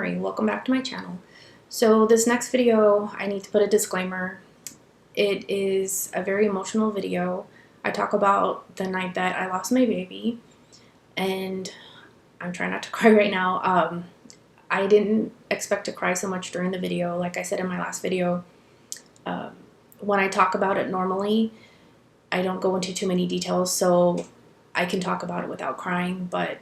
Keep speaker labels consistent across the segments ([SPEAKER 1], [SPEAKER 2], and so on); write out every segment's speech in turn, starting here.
[SPEAKER 1] Marie. Welcome back to my channel. So this next video, I need to put a disclaimer. It is a very emotional video. I talk about the night that I lost my baby, and I'm trying not to cry right now. I didn't expect to cry so much during the video. Like I said in my last video, when I talk about it normally, I don't go into too many details, so I can talk about it without crying, but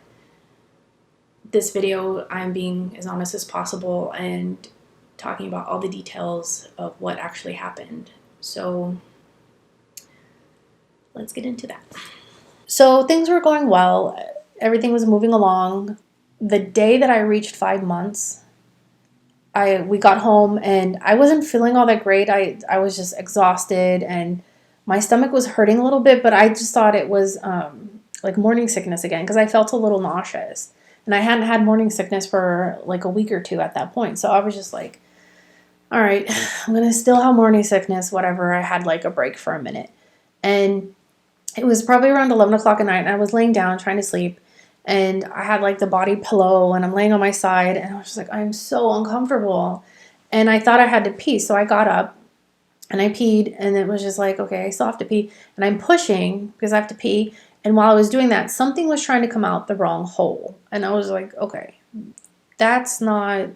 [SPEAKER 1] this video, I'm being as honest as possible and talking about all the details of what actually happened. So let's get into that. So things were going well. Everything was moving along. The day that I reached 5 months, we got home and I wasn't feeling all that great. I was just exhausted and my stomach was hurting a little bit, but I just thought it was like morning sickness again because I felt a little nauseous. And I hadn't had morning sickness for like a week or two at that point. So I was just like, all right, I'm going to still have morning sickness, whatever. I had like a break for a minute. And it was probably around 11 o'clock at night. And I was laying down trying to sleep. And I had like the body pillow and I'm laying on my side. And I was just like, I'm so uncomfortable. And I thought I had to pee. So I got up and I peed. And it was just like, okay, I still have to pee. And I'm pushing because I have to pee. And while I was doing that, something was trying to come out the wrong hole. And I was like, okay, that's not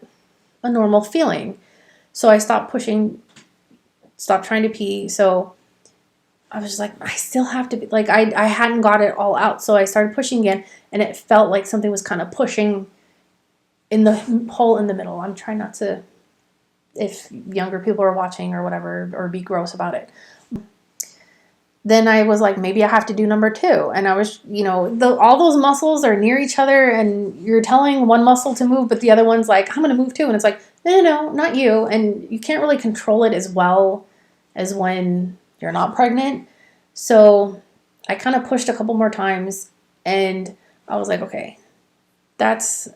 [SPEAKER 1] a normal feeling. So I stopped pushing, stopped trying to pee. So I was just like, I still have to be, like, I hadn't got it all out. So I started pushing again, and it felt like something was kind of pushing in the hole in the middle. I'm trying not to, if younger people are watching or whatever, or be gross about it. Then I was like, maybe I have to do number 2. And I was, you know, all those muscles are near each other and you're telling one muscle to move, but the other one's like, I'm going to move too. And it's like, no, not you. And you can't really control it as well as when you're not pregnant. So I kind of pushed a couple more times and I was like, okay, that's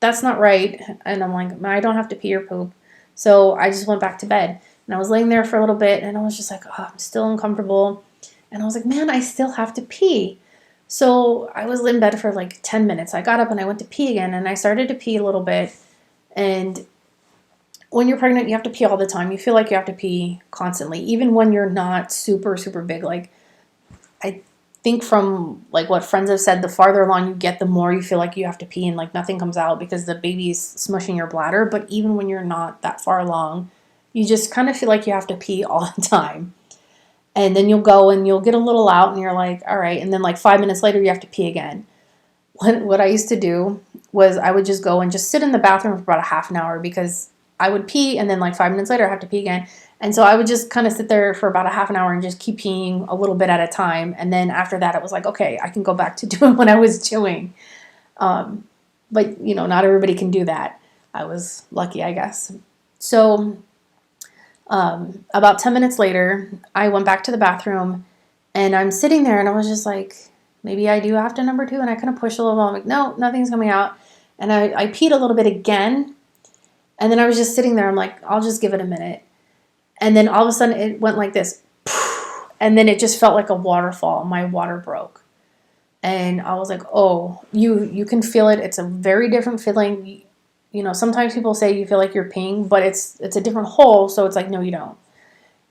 [SPEAKER 1] not right. And I'm like, I don't have to pee or poop. So I just went back to bed. And I was laying there for a little bit and I was just like, oh, I'm still uncomfortable. And I was like, man, I still have to pee. So I was in bed for like 10 minutes. I got up and I went to pee again and I started to pee a little bit. And when you're pregnant, you have to pee all the time. You feel like you have to pee constantly, even when you're not super, super big. Like, I think from like what friends have said, the farther along you get, the more you feel like you have to pee and like nothing comes out because the baby's smushing your bladder. But even when you're not that far along, you just kind of feel like you have to pee all the time. And then you'll go and you'll get a little out and you're like, all right. And then like 5 minutes later, you have to pee again. What I used to do was I would just go and just sit in the bathroom for about a half an hour because I would pee and then like 5 minutes later I have to pee again. And so I would just kind of sit there for about a half an hour and just keep peeing a little bit at a time. And then after that, it was like, okay, I can go back to doing what I was doing. But, you know, not everybody can do that. I was lucky, I guess. So about 10 minutes later, I went back to the bathroom and I'm sitting there and I was just like, maybe I do have to number 2. And I kind of pushed a little. I'm like, no, nothing's coming out. And I peed a little bit again. And then I was just sitting there. I'm like, I'll just give it a minute. And then all of a sudden it went like this. And then it just felt like a waterfall. My water broke. And I was like, oh, you can feel it. It's a very different feeling. You know, sometimes people say you feel like you're peeing, but it's a different hole. So it's like, no, you don't.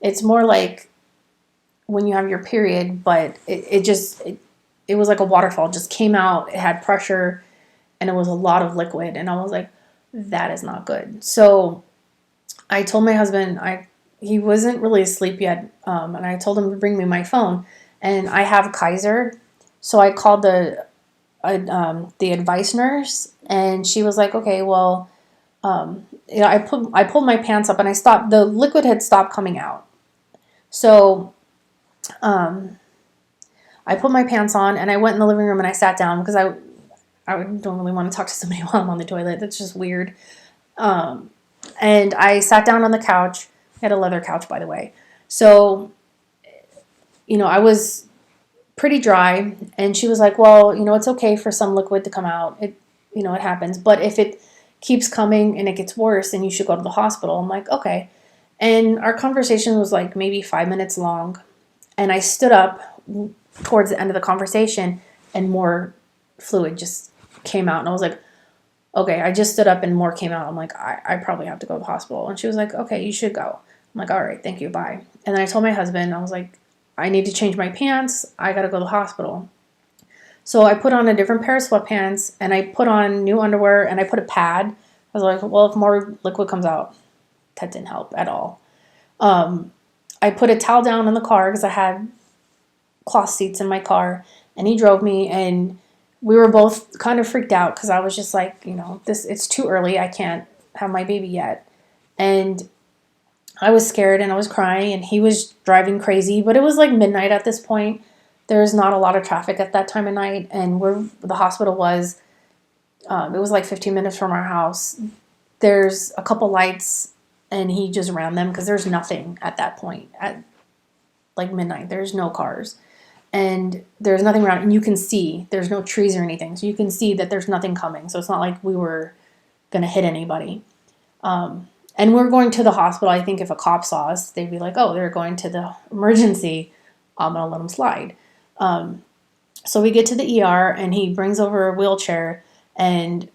[SPEAKER 1] It's more like when you have your period, but it was like a waterfall. It just came out. It had pressure and it was a lot of liquid. And I was like, that is not good. So I told my husband, he wasn't really asleep yet. And I told him to bring me my phone and I have Kaiser. So I called the advice nurse and she was like, okay, well, you know, I pulled my pants up and I stopped, the liquid had stopped coming out. So, I put my pants on and I went in the living room and I sat down because I don't really want to talk to somebody while I'm on the toilet. That's just weird. And I sat down on the couch. I had a leather couch, by the way. So, you know, I was pretty dry and she was like, well, you know, it's okay for some liquid to come out. It happens. But if it keeps coming and it gets worse, then you should go to the hospital. I'm like, okay. And our conversation was like maybe 5 minutes long. And I stood up towards the end of the conversation and more fluid just came out. And I was like, okay, I just stood up and more came out. I'm like, I probably have to go to the hospital. And she was like, okay, you should go. I'm like, all right, thank you, bye. And then I told my husband, I was like, I need to change my pants. I got to go to the hospital. So I put on a different pair of sweatpants and I put on new underwear and I put a pad. I was like, well, if more liquid comes out, that didn't help at all. I put a towel down in the car because I had cloth seats in my car, and he drove me, and we were both kind of freaked out because I was just like, it's too early. I can't have my baby yet. And I was scared and I was crying, and he was driving crazy, but it was like midnight at this point. There's not a lot of traffic at that time of night, and where the hospital was, it was like 15 minutes from our house. There's a couple lights, and he just ran them because there's nothing at that point at like midnight. There's no cars, and there's nothing around, and you can see there's no trees or anything, so you can see that there's nothing coming. So it's not like we were gonna hit anybody. And we're going to the hospital. I think if a cop saw us, they'd be like, oh, they're going to the emergency. I'm going to let them slide. So we get to the ER, and he brings over a wheelchair, and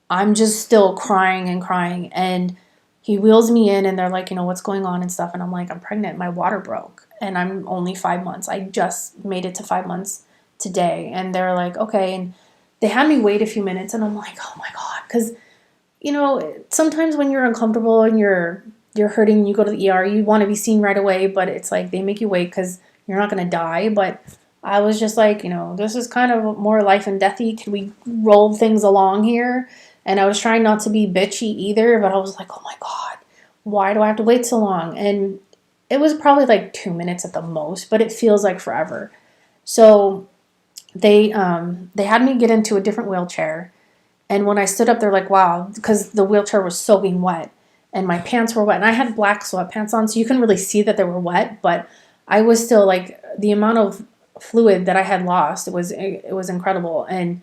[SPEAKER 1] I'm just still crying and crying. And he wheels me in, and they're like, what's going on and stuff. And I'm like, I'm pregnant. My water broke, and I'm only 5 months. I just made it to 5 months today. And they're like, okay. And they had me wait a few minutes, and I'm like, oh my God. Because sometimes when you're uncomfortable and you're hurting and you go to the ER, you want to be seen right away, but it's like they make you wait because you're not going to die. But I was just like, this is kind of more life and deathy. Could we roll things along here? And I was trying not to be bitchy either, but I was like, oh my God, why do I have to wait so long? And it was probably like 2 minutes at the most, but it feels like forever. So they had me get into a different wheelchair. And when I stood up, they're like, wow, because the wheelchair was soaking wet and my pants were wet. And I had black sweatpants on, so you couldn't really see that they were wet. But I was still like, the amount of fluid that I had lost, it was incredible. And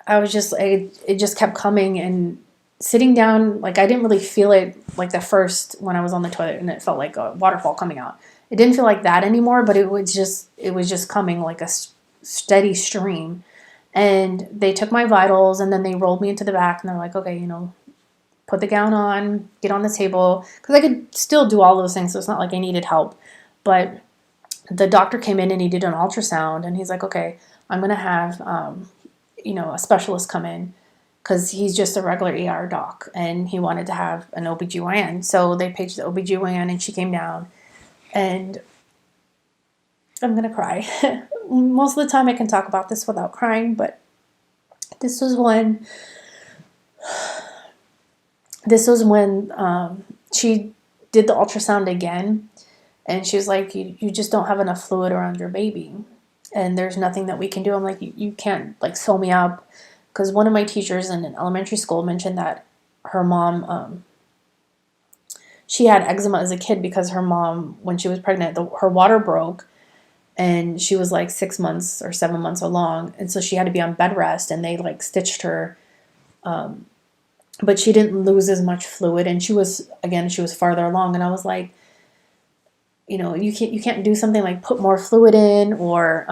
[SPEAKER 1] I was just, it just kept coming. And sitting down, like I didn't really feel it like the first when I was on the toilet and it felt like a waterfall coming out. It didn't feel like that anymore, but it was just coming like a steady stream. And they took my vitals, and then they rolled me into the back, and they're like, okay, put the gown on, get on the table. Because I could still do all those things, so it's not like I needed help. But the doctor came in, and he did an ultrasound, and he's like, okay, I'm going to have, a specialist come in, because he's just a regular ER doc, and he wanted to have an OBGYN. So they paged the OBGYN, and she came down, and I'm going to cry. Most of the time I can talk about this without crying, but this was when she did the ultrasound again, and she was like, you just don't have enough fluid around your baby, and there's nothing that we can do. I'm like, you can't like sew me up, because one of my teachers in an elementary school mentioned that her mom, she had eczema as a kid because her mom, when she was pregnant, her water broke. And she was like 6 months or 7 months along. And so she had to be on bed rest, and they like stitched her. But she didn't lose as much fluid. And she was farther along. And I was like, you can't do something like put more fluid in, or,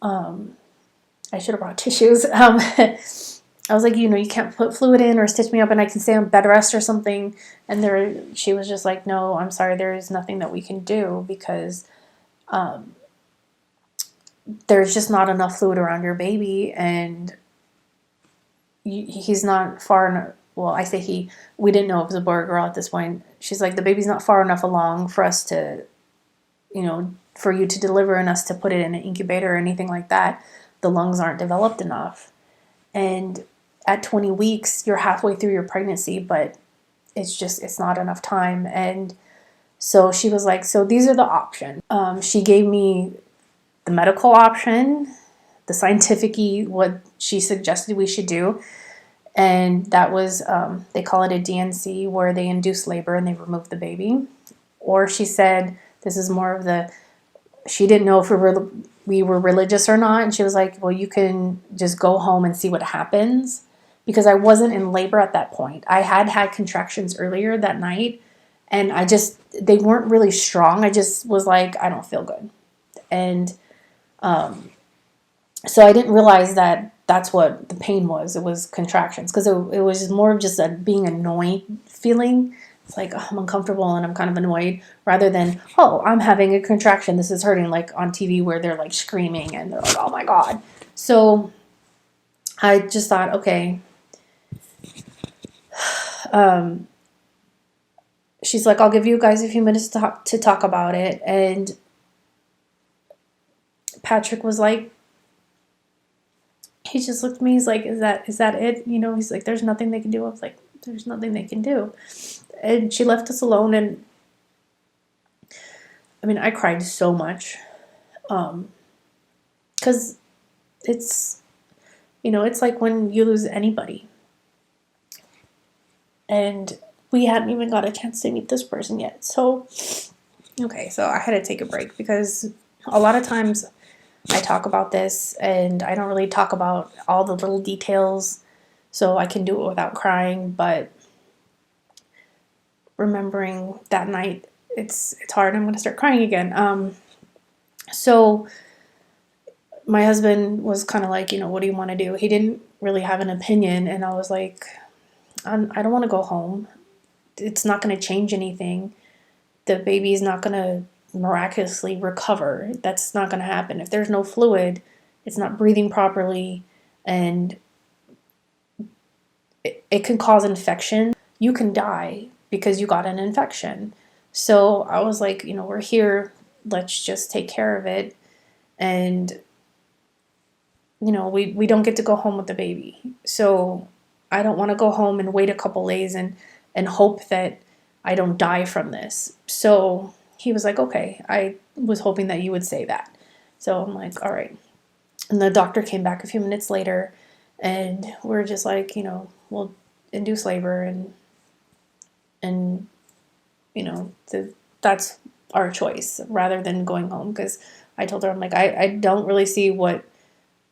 [SPEAKER 1] I should have brought tissues. I was like, you can't put fluid in or stitch me up and I can stay on bed rest or something. And she was just like, no, I'm sorry, there is nothing that we can do because there's just not enough fluid around your baby, and he's not far enough. Well, I say he. We didn't know if it was a boy or girl at this point. She's like, the baby's not far enough along for us to, for you to deliver and us to put it in an incubator or anything like that. The lungs aren't developed enough. And at 20 weeks, you're halfway through your pregnancy, but it's not enough time. And so she was like, so these are the options. She gave me the medical option, the scientific-y, what she suggested we should do. And that was, they call it a DNC, where they induce labor and they remove the baby. Or she said, this is more of she didn't know if we were religious or not. And she was like, well, you can just go home and see what happens. Because I wasn't in labor at that point. I had contractions earlier that night, and they weren't really strong. I just was like, I don't feel good. And So I didn't realize that that's what the pain was. It was contractions, because it was more of just a being annoyed feeling. It's like, oh, I'm uncomfortable and I'm kind of annoyed, rather than, oh, I'm having a contraction. This is hurting, like on TV where they're like screaming and they're like, oh my God. So I just thought, okay. Um, she's like, I'll give you guys a few minutes to talk about it. And Patrick was like, he just looked at me. He's like, is that it? You know, he's like, there's nothing they can do. I was like, there's nothing they can do. And she left us alone. And I mean, I cried so much. Because it's, you know, it's like when you lose anybody. And we hadn't even got a chance to meet this person yet. So, okay, so I had to take a break, because a lot of times I talk about this and I don't really talk about all the little details, so I can do it without crying. But remembering that night, it's hard. I'm gonna start crying again. So my husband was kind of like, you know, what do you want to do? He didn't really have an opinion, and I was like, I don't want to go home. It's not going to change anything. The baby is not going to miraculously recover. That's not going to happen. If there's no fluid, it's not breathing properly, and it can cause infection. You can die because you got an infection. So I was like, you know, we're here. Let's just take care of it. And, you know, we don't get to go home with the baby. So I don't want to go home and wait a couple days and hope that I don't die from this. So he was like, okay, I was hoping that you would say that. So I'm like, all right. And the doctor came back a few minutes later, and we're just like, you know, we'll induce labor, and you know, that's our choice rather than going home. Because I told her, I'm like, I don't really see what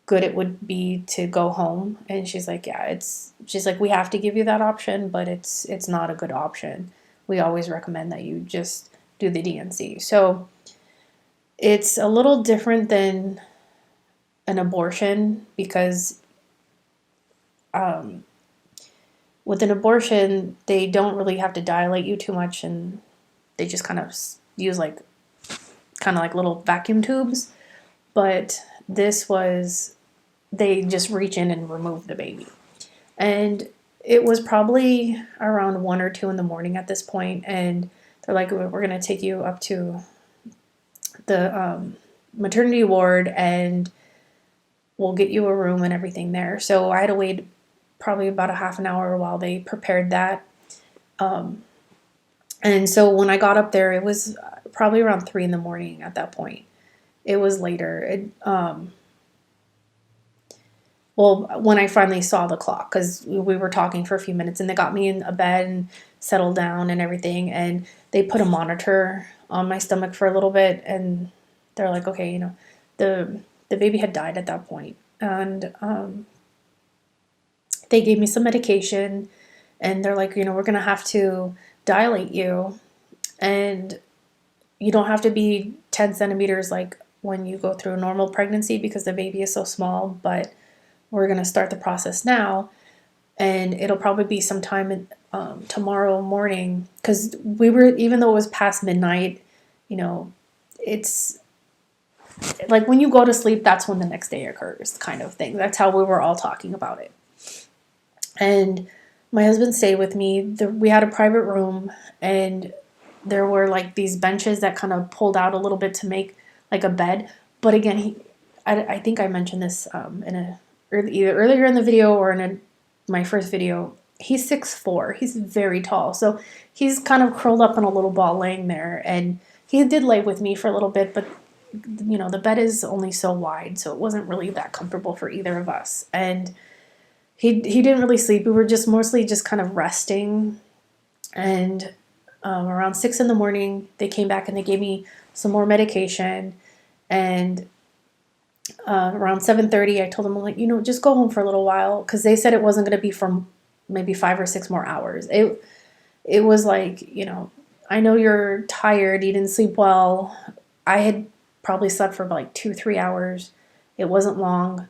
[SPEAKER 1] good it would be to go home. And she's like, yeah, she's like, we have to give you that option, but it's not a good option. We always recommend that you just do the D&C. So it's a little different than an abortion, because with an abortion, they don't really have to dilate you too much, and they just kind of use like little vacuum tubes. But this was, they just reach in and remove the baby. And it was probably around 1 or 2 in the morning at this point, and they're like, we're going to take you up to the maternity ward, and we'll get you a room and everything there. So I had to wait probably about a half an hour while they prepared that. And so when I got up there, it was probably around 3 in the morning at that point. It was later. Well, when I finally saw the clock, because we were talking for a few minutes, and they got me in a bed and settled down and everything, and they put a monitor on my stomach for a little bit, and they're like, okay, you know, the baby had died at that point. And they gave me some medication, and they're like, you know, we're going to have to dilate you, and you don't have to be 10 centimeters like when you go through a normal pregnancy, because the baby is so small, but we're going to start the process now, and it'll probably be sometime tomorrow morning, because we were, even though it was past midnight, you know, it's like when you go to sleep, that's when the next day occurs, kind of thing. That's how we were all talking about it. And my husband stayed with me. We had a private room, and there were like these benches that kind of pulled out a little bit to make like a bed. But again, I think I mentioned this either earlier in the video or in my first video. He's 6'4". He's very tall. So he's kind of curled up in a little ball laying there. And he did lay with me for a little bit, but you know, the bed is only so wide, so it wasn't really that comfortable for either of us. And he didn't really sleep. We were just mostly just kind of resting. And around 6 in the morning, they came back and they gave me some more medication. And around 7:30, I told them, I'm like, you know, just go home for a little while, because they said it wasn't going to be for maybe 5 or 6 more hours. It was like, you know, I know you're tired, you didn't sleep well. I had probably slept for like 2-3 hours, It wasn't long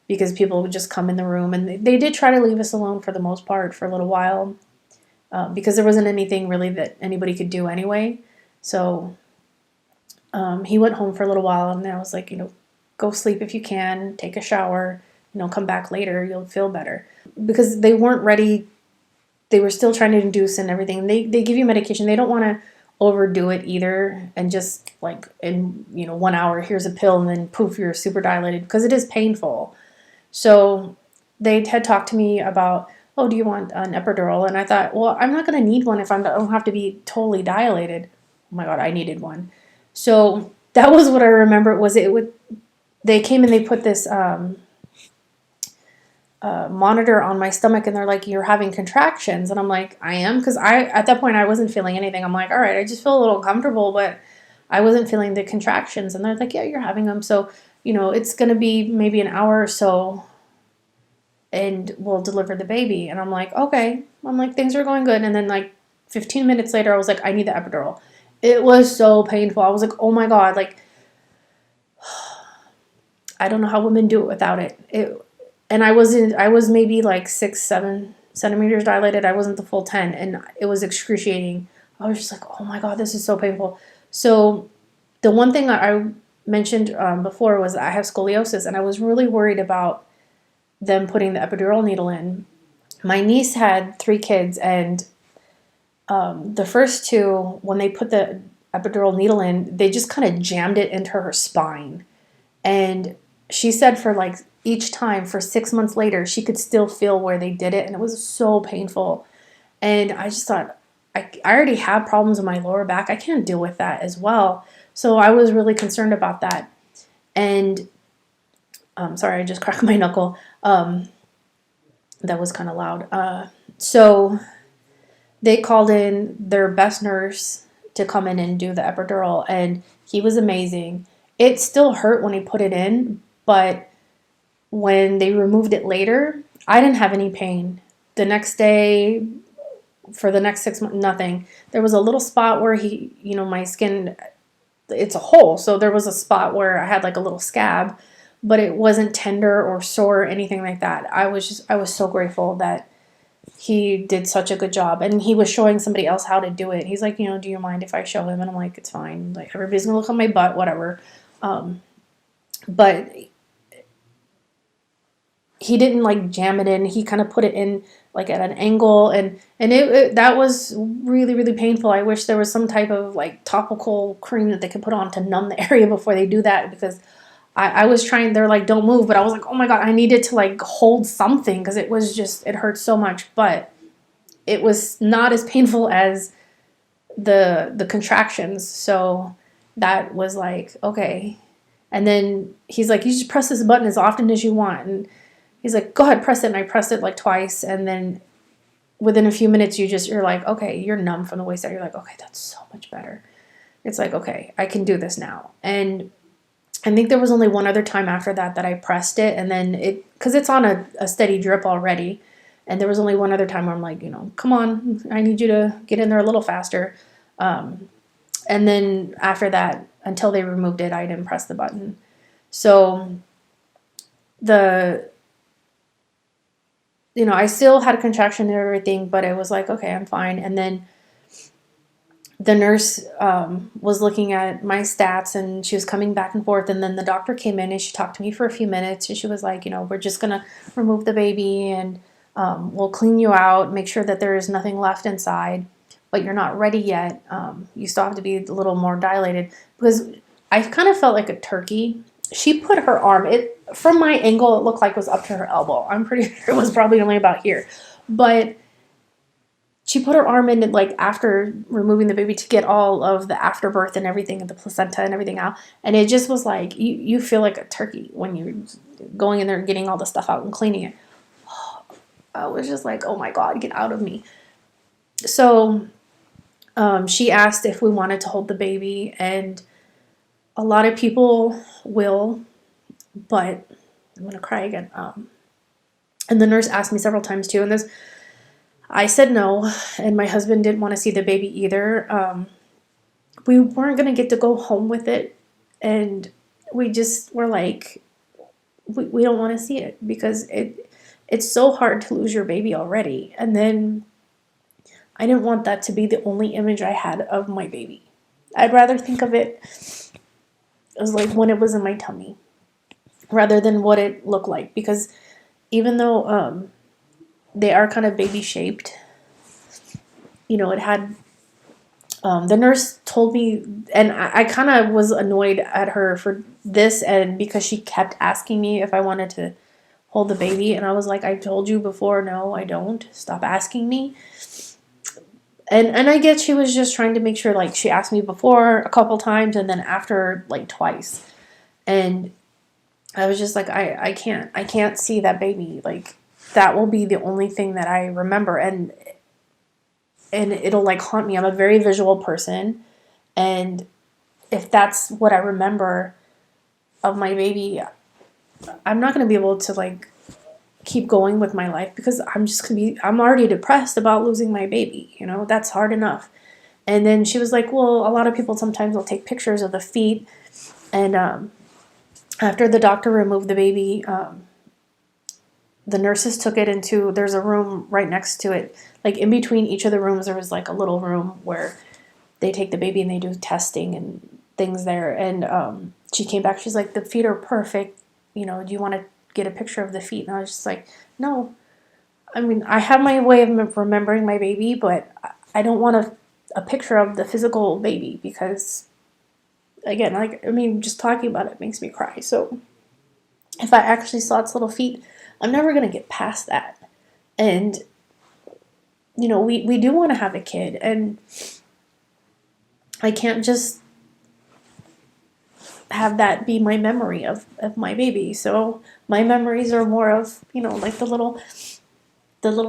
[SPEAKER 1] because people would just come in the room, and they did try to leave us alone for the most part for a little while, because there wasn't anything really that anybody could do anyway. So he went home for a little while, and I was like, go sleep if you can, take a shower, come back later, you'll feel better. Because they weren't ready. They were still trying to induce and everything. They give you medication. They don't want to overdo it either, and just like in 1 hour, here's a pill, and then poof, you're super dilated, because it is painful. So they had talked to me about, oh, do you want an epidural? And I thought, well, I'm not going to need one if I don't have to be totally dilated. Oh my God, I needed one. So that was what I remember. They came and they put this monitor on my stomach, and they're like, you're having contractions. And I'm like, I am? Because at that point I wasn't feeling anything. I'm like, all right, I just feel a little uncomfortable, but I wasn't feeling the contractions. And they're like, yeah, you're having them. So, it's going to be maybe an hour or so, and we'll deliver the baby. And I'm like, okay. I'm like, things are going good. And then like 15 minutes later, I was like, I need the epidural. It was so painful. I was like, oh my God, like, I don't know how women do it without it. And I was maybe like 6-7 centimeters dilated. I wasn't the full 10, and it was excruciating. I was just like, oh my God, this is so painful. So the one thing I mentioned before was that I have scoliosis, and I was really worried about them putting the epidural needle in. My niece had 3 kids, and the first 2, when they put the epidural needle in, they just kind of jammed it into her spine. And she said for like each time for 6 months later, she could still feel where they did it, and it was so painful. And I just thought, I already have problems in my lower back. I can't deal with that as well. So I was really concerned about that. And sorry, I just cracked my knuckle. That was kind of loud. So they called in their best nurse to come in and do the epidural, and he was amazing. It still hurt when he put it in, but when they removed it later, I didn't have any pain. The next day, for the next 6 months, nothing. There was a little spot where my skin, it's a hole. So there was a spot where I had like a little scab, but it wasn't tender or sore or anything like that. I was so grateful that he did such a good job, and he was showing somebody else how to do it. He's like, do you mind if I show him? And I'm like, it's fine. Like, everybody's gonna look on my butt, whatever. But he didn't like jam it in. He kind of put it in like at an angle, and that was really, really painful. I wish there was some type of like topical cream that they could put on to numb the area before they do that, because I was trying, they're like, don't move, but I was like, oh my God, I needed to like hold something, because it hurt so much, but it was not as painful as the contractions. So that was like, okay. And then he's like, you just press this button as often as you want. And he's like, go ahead, press it. And I pressed it like twice. And then within a few minutes, you're like, okay, you're numb from the waist down. You're like, okay, that's so much better. It's like, okay, I can do this now. And I think there was only one other time after that I pressed it, and then because it's on a steady drip already, and there was only one other time where I'm like, come on, I need you to get in there a little faster. And then after that, until they removed it, I didn't press the button. So I still had a contraction and everything, but it was like, okay, I'm fine. And then the nurse was looking at my stats, and she was coming back and forth. And then the doctor came in and she talked to me for a few minutes, and she was like, we're just going to remove the baby, and we'll clean you out, make sure that there is nothing left inside, but you're not ready yet. You still have to be a little more dilated, because I kind of felt like a turkey. She put her arm, from my angle, it looked like it was up to her elbow. I'm pretty sure it was probably only about here, but she put her arm in it, like, after removing the baby, to get all of the afterbirth and everything, and the placenta and everything out. And it just was like, you feel like a turkey when you're going in there and getting all the stuff out and cleaning it. I was just like, oh my God, get out of me. So she asked if we wanted to hold the baby, and a lot of people will, but I'm going to cry again. And the nurse asked me several times too, and I said no, and my husband didn't want to see the baby either. We weren't going to get to go home with it, and we just were like, we don't want to see it because it's so hard to lose your baby already. And then I didn't want that to be the only image I had of my baby. I'd rather think of it as like when it was in my tummy rather than what it looked like, because even though they are kind of baby shaped, it had the nurse told me, and I kind of was annoyed at her for this, and because she kept asking me if I wanted to hold the baby, and I was like, I told you before, no, I don't. Stop asking me. And I guess she was just trying to make sure, like, she asked me before a couple times and then after like twice. And I was just like, I can't see that baby. Like, that will be the only thing that I remember, and it'll like haunt me. I'm a very visual person, and if that's what I remember of my baby, I'm not going to be able to like keep going with my life, because I'm already depressed about losing my baby. That's hard enough. And then she was like, well, a lot of people sometimes will take pictures of the feet. And after the doctor removed the baby, the nurses took it into, there's a room right next to it. Like in between each of the rooms, there was like a little room where they take the baby and they do testing and things there. And she came back, she's like, the feet are perfect. Do you want to get a picture of the feet? And I was just like, no. I mean, I have my way of remembering my baby, but I don't want a picture of the physical baby, because, again, like, I mean, just talking about it makes me cry. So if I actually saw its little feet, I'm never going to get past that. And, we do want to have a kid, and I can't just have that be my memory of my baby. So my memories are more of, like the little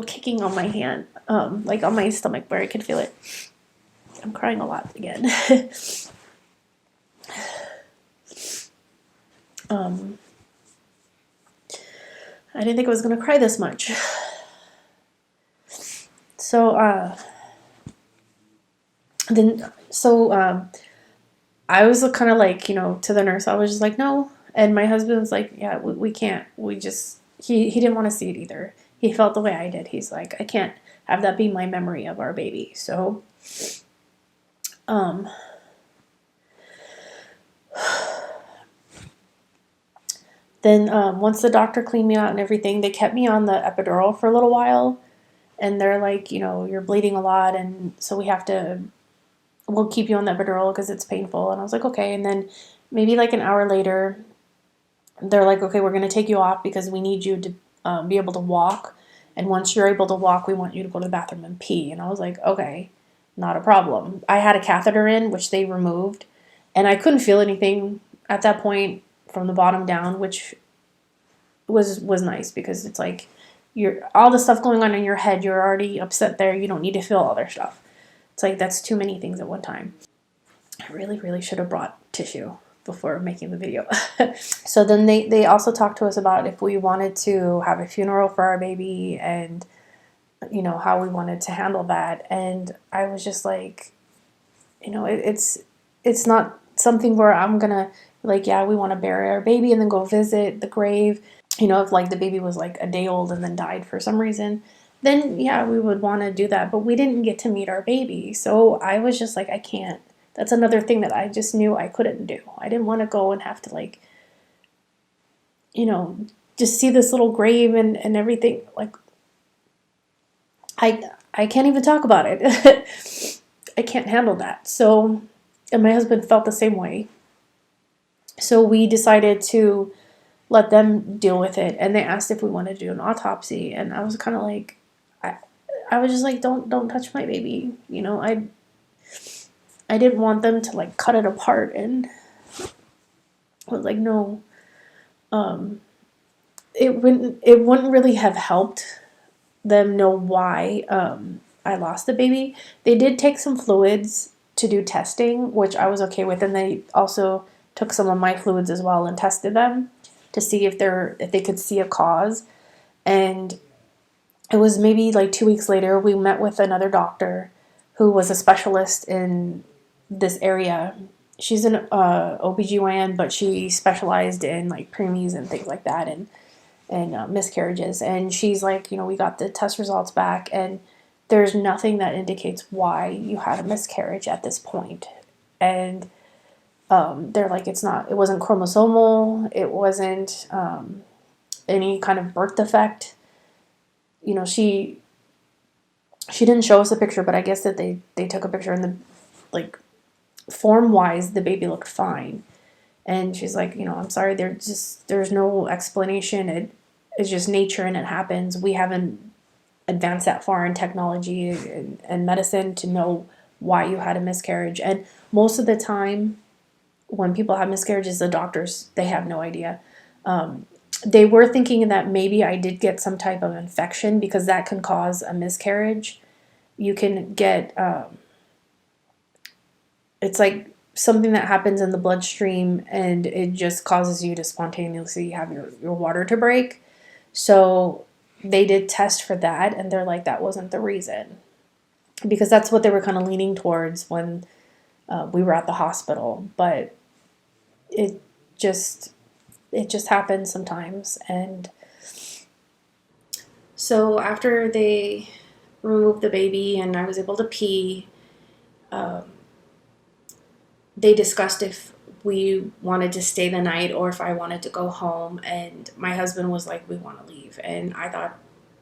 [SPEAKER 1] kicking on my hand, like on my stomach where I can feel it. I'm crying a lot again. I didn't think I was going to cry this much. So, I was kind of like, to the nurse, I was just like, no. And my husband was like, yeah, we can't. He didn't want to see it either. He felt the way I did. He's like, I can't have that be my memory of our baby. So, then once the doctor cleaned me out and everything, they kept me on the epidural for a little while. And they're like, you're bleeding a lot, and so we'll keep you on the epidural because it's painful. And I was like, okay. And then maybe like an hour later, they're like, okay, we're going to take you off because we need you to be able to walk. And once you're able to walk, we want you to go to the bathroom and pee. And I was like, okay, not a problem. I had a catheter in, which they removed, and I couldn't feel anything at that point from the bottom down, which was nice, because it's like you're all the stuff going on in your head, you're already upset there. You don't need to feel other stuff. It's like that's too many things at one time. I really, really should have brought tissue before making the video. So then they also talked to us about if we wanted to have a funeral for our baby, and how we wanted to handle that. And I was just like, it's not something where I'm gonna like, yeah, we want to bury our baby and then go visit the grave. If like the baby was like a day old and then died for some reason, then yeah, we would want to do that. But we didn't get to meet our baby. So I was just like, I can't. That's another thing that I just knew I couldn't do. I didn't want to go and have to like, just see this little grave and everything. Like, I can't even talk about it. I can't handle that. So, and my husband felt the same way. So we decided to let them deal with it, and they asked if we wanted to do an autopsy, and I was kind of like, I was just like, don't touch my baby. I didn't want them to like cut it apart, and I was like, no. It wouldn't really have helped them know why I lost the baby. They did take some fluids to do testing, which I was okay with, and they also took some of my fluids as well and tested them to see if they could see a cause. And it was maybe like 2 weeks later, we met with another doctor who was a specialist in this area, she's an OBGYN, but she specialized in like preemies and things like that, and miscarriages. And she's like, we got the test results back, and there's nothing that indicates why you had a miscarriage at this point. And they're like, it wasn't chromosomal, it wasn't any kind of birth defect. She didn't show us a picture, but I guess that they took a picture, and the like form wise the baby looked fine. And she's like, I'm sorry, there's no explanation. It's just nature, and it happens. We haven't advanced that far in technology and medicine to know why you had a miscarriage. And most of the time when people have miscarriages, the doctors, they have no idea. They were thinking that maybe I did get some type of infection, because that can cause a miscarriage. You can get, it's like something that happens in the bloodstream, and it just causes you to spontaneously have your water to break. So they did test for that, and they're like, that wasn't the reason. Because that's what they were kind of leaning towards when we were at the hospital. But it just happens sometimes. And so after they removed the baby and I was able to pee, they discussed if we wanted to stay the night or if I wanted to go home. And my husband was like, we want to leave. And I thought,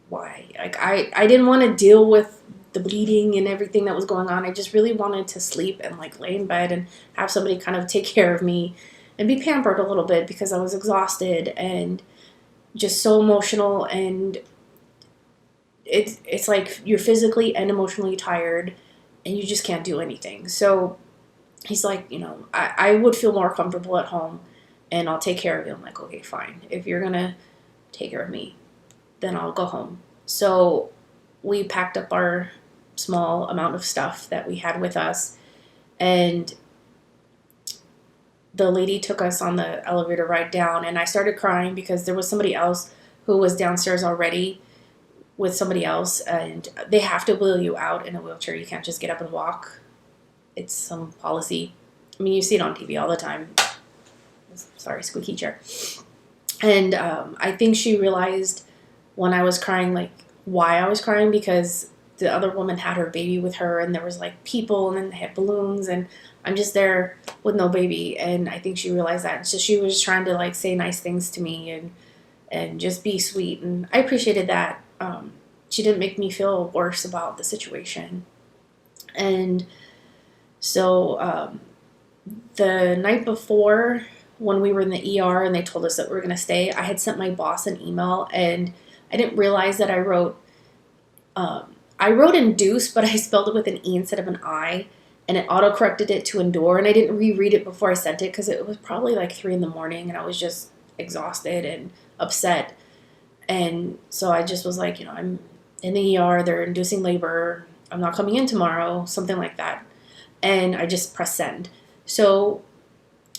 [SPEAKER 1] why? Like, I didn't want to deal with the bleeding and everything that was going on. I just really wanted to sleep and like lay in bed and have somebody kind of take care of me and be pampered a little bit, because I was exhausted and just so emotional. And it's like you're physically and emotionally tired and you just can't do anything. So he's like, I would feel more comfortable at home and I'll take care of you. I'm like, okay, fine. If you're going to take care of me, then I'll go home. So we packed up our small amount of stuff that we had with us, and the lady took us on the elevator ride down, and I started crying because there was somebody else who was downstairs already with somebody else, and they have to wheel you out in a wheelchair. You can't just get up and walk. It's some policy. I mean, you see it on TV all the time. Sorry, squeaky chair. And I think she realized when I was crying, like, why I was crying, because the other woman had her baby with her, and there was like people, and then they had balloons, and I'm just there with no baby. And I think she realized that. So she was trying to like say nice things to me and just be sweet, and I appreciated that. She didn't make me feel worse about the situation. And so the night before, when we were in the ER and they told us that we were going to stay, I had sent my boss an email, and I didn't realize that I wrote induce, but I spelled it with an E instead of an I, and it auto-corrected it to endure, and I didn't reread it before I sent it because it was probably like 3 in the morning, and I was just exhausted and upset. And so I just was like, I'm in the ER, they're inducing labor, I'm not coming in tomorrow, something like that. And I just pressed send. So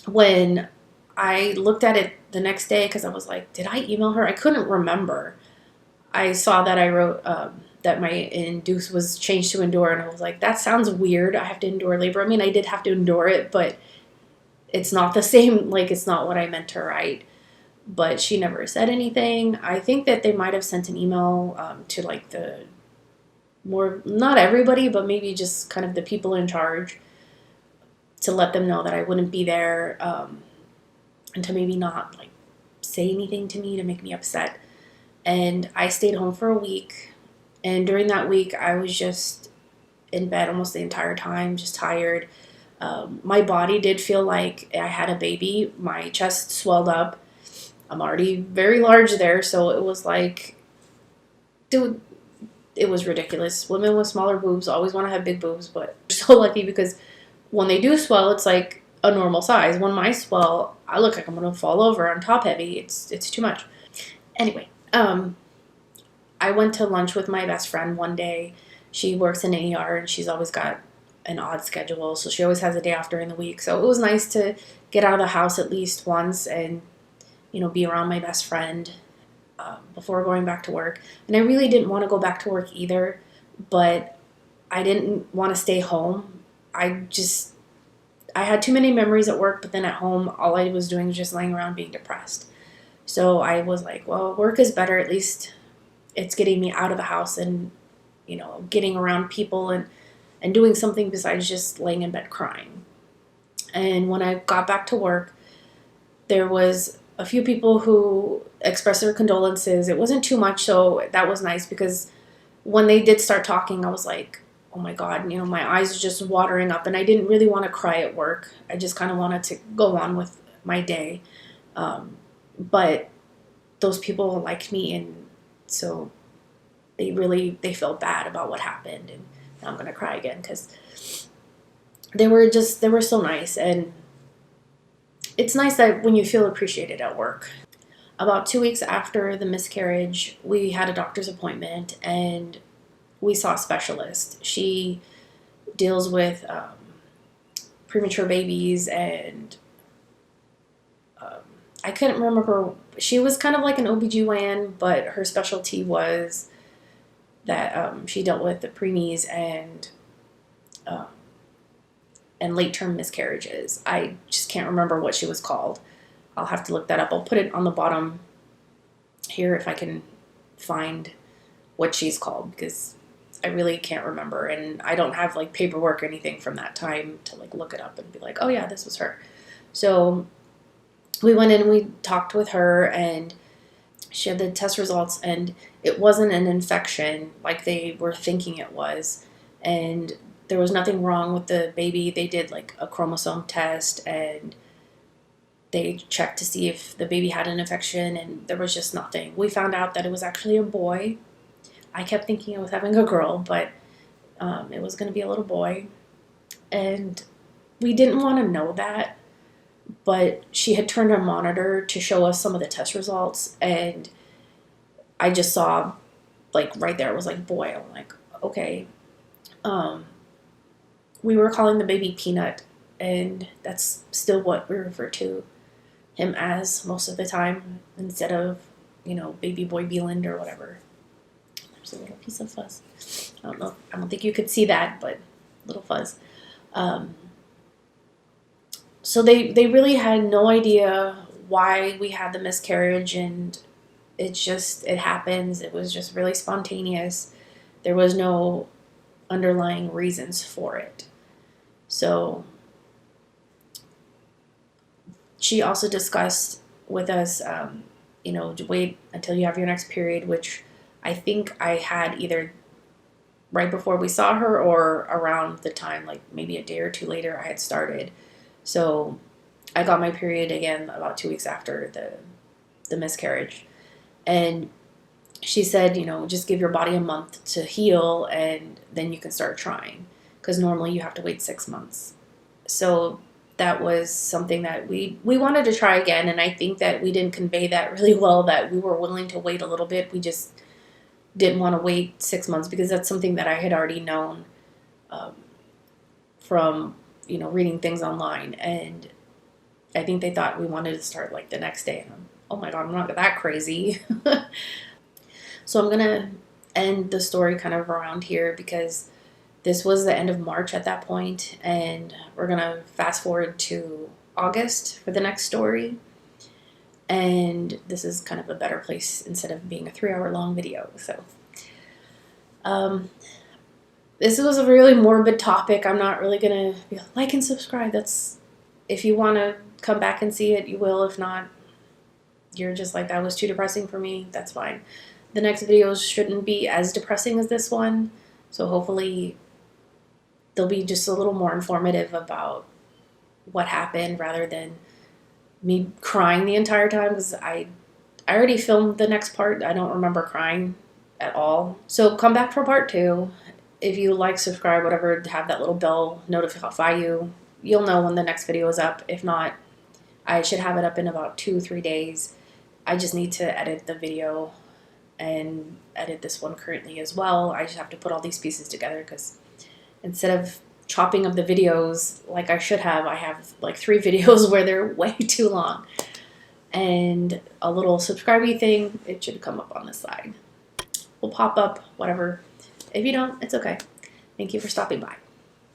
[SPEAKER 1] when I looked at it the next day, because I was like, did I email her? I couldn't remember. I saw that I wrote that my induce was changed to endure, and I was like, that sounds weird. I have to endure labor. I mean, I did have to endure it, but it's not the same. Like, it's not what I meant to write. But she never said anything. I think that they might have sent an email to like the more, not everybody, but maybe just kind of the people in charge, to let them know that I wouldn't be there, and to maybe not like say anything to me to make me upset. And I stayed home for a week. And during that week, I was just in bed almost the entire time, just tired. My body did feel like I had a baby. My chest swelled up. I'm already very large there, so it was like, dude, it was ridiculous. Women with smaller boobs always want to have big boobs, but I'm so lucky because when they do swell, it's like a normal size. When mine swell, I look like I'm going to fall over. I'm top heavy. It's too much. Anyway, I went to lunch with my best friend one day. She works in an ER, and she's always got an odd schedule, so she always has a day off during the week. So it was nice to get out of the house at least once and, be around my best friend before going back to work. And I really didn't want to go back to work either, but I didn't want to stay home. I I had too many memories at work, but then at home, all I was doing was just laying around being depressed. So I was like, well, work is better. At least it's getting me out of the house and, getting around people and doing something besides just laying in bed crying. And when I got back to work, there was a few people who expressed their condolences. It wasn't too much, so that was nice, because when they did start talking, I was like, oh my God, my eyes are just watering up, and I didn't really want to cry at work. I just kind of wanted to go on with my day. But those people liked me, and so they felt bad about what happened, and now I'm going to cry again, because they were so nice. And it's nice that when you feel appreciated at work. About 2 weeks after the miscarriage, we had a doctor's appointment, and we saw a specialist. She deals with premature babies, and I couldn't remember. She was kind of like an OBGYN, but her specialty was that she dealt with the preemies and late-term miscarriages. I just can't remember what she was called. I'll have to look that up. I'll put it on the bottom here if I can find what she's called, because I really can't remember, and I don't have like paperwork or anything from that time to like look it up and be like, oh yeah, this was her. So we went in and we talked with her, and she had the test results, and it wasn't an infection like they were thinking it was, and there was nothing wrong with the baby. They did like a chromosome test, and they checked to see if the baby had an infection, and there was just nothing. We found out that it was actually a boy. I kept thinking I was having a girl, but it was going to be a little boy. And we didn't want to know that, but she had turned on monitor to show us some of the test results, and I just saw, like, right there, it was like, boy. I'm like, okay. We were calling the baby Peanut, and that's still what we refer to him as most of the time, instead of, baby boy Beeland or whatever. There's a little piece of fuzz. I don't think you could see that, but little fuzz. So they really had no idea why we had the miscarriage, and it happens. It was just really spontaneous. There was no underlying reasons for it. So she also discussed with us, to wait until you have your next period, which I think I had either right before we saw her or around the time, like maybe a day or two later, I had started. So I got my period again about 2 weeks after the miscarriage. And she said, just give your body a month to heal, and then you can start trying, because normally you have to wait 6 months. So that was something that we wanted to try again, and I think that we didn't convey that really well, that we were willing to wait a little bit. We just didn't want to wait 6 months, because that's something that I had already known from, reading things online. And I think they thought we wanted to start like the next day. And oh my God, I'm not that crazy. So I'm going to end the story kind of around here, because this was the end of March at that point, and we're going to fast forward to August for the next story. And this is kind of a better place instead of being a 3-hour long video. So this was a really morbid topic. I'm not really going to be like and subscribe. That's, if you want to come back and see it, you will. If not, you're just like, that was too depressing for me. That's fine. The next videos shouldn't be as depressing as this one. So hopefully they'll be just a little more informative about what happened, rather than me crying the entire time, because I already filmed the next part. I don't remember crying at all. So come back for part 2. If you like, subscribe, whatever, have that little bell notify you. You'll know when the next video is up. If not, I should have it up in about 2-3 days. I just need to edit the video and edit this one currently as well. I just have to put all these pieces together, because instead of chopping up the videos like I should have, I have like 3 videos where they're way too long. And a little subscribey thing, it should come up on the side. Will pop up, whatever. If you don't, it's okay. Thank you for stopping by.